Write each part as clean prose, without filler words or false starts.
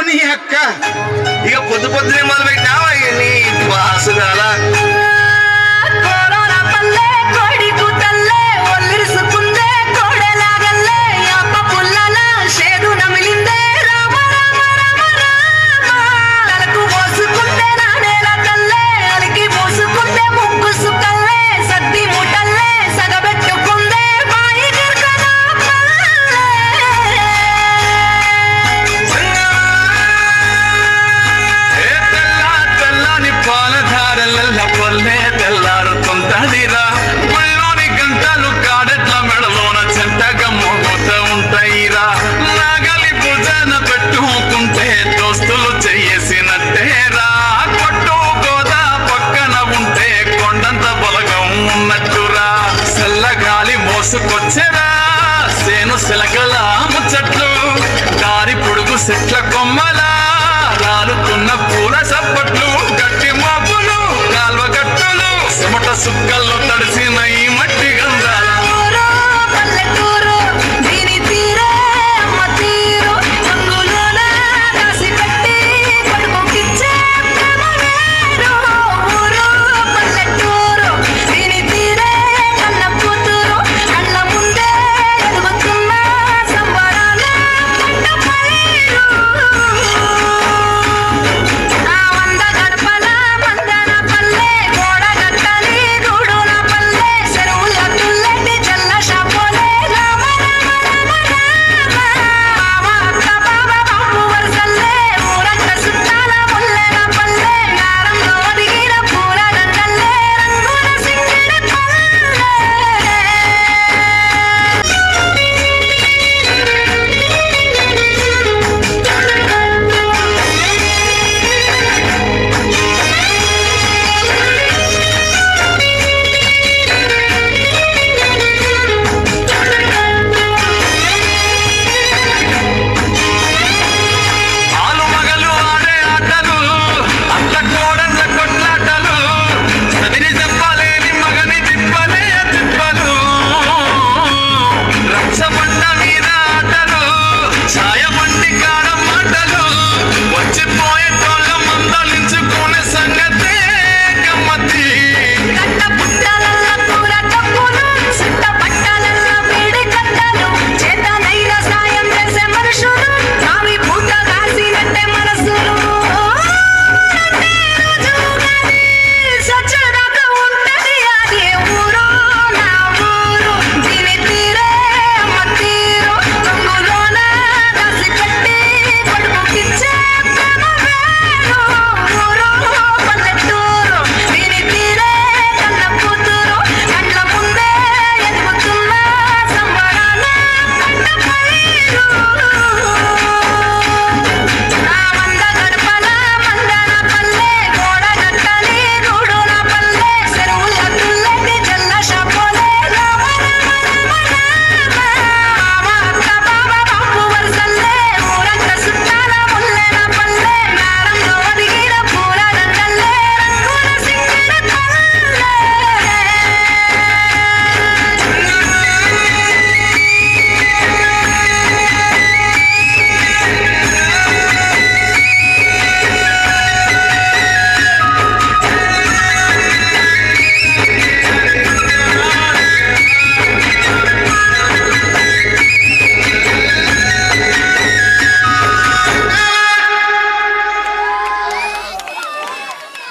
నీ అక్క ఇక పొద్దు పొద్దునే మొదలు పెట్టావా నీ వాసుగాల తెల్లారుతుంటదిరా మళ్ళోని గంటలు కాడెట్ల మెడలోన చెంతగా మోగుతూ ఉంటాయిరా నాగలి భుజన పెట్టుకుంటే దోస్తులు చేసినట్టేరా కొట్టు గోదా పక్కన ఉంటే కొండంత బలగం ఉన్నట్టురా చల్లగాలి మోసుకొచ్చెరా సేను శిలకల ముచ్చట్లు దారి పొడుగు చెట్ల కొమ్మలా రాలుతున్న పూల సప్పట్లు గట్టి మాపులు కాల్వ గట్టులు చెమట సుక్కల్లో తడిసిన ఈ మట్టి గంధాల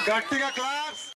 గట్టిగా క్లాస్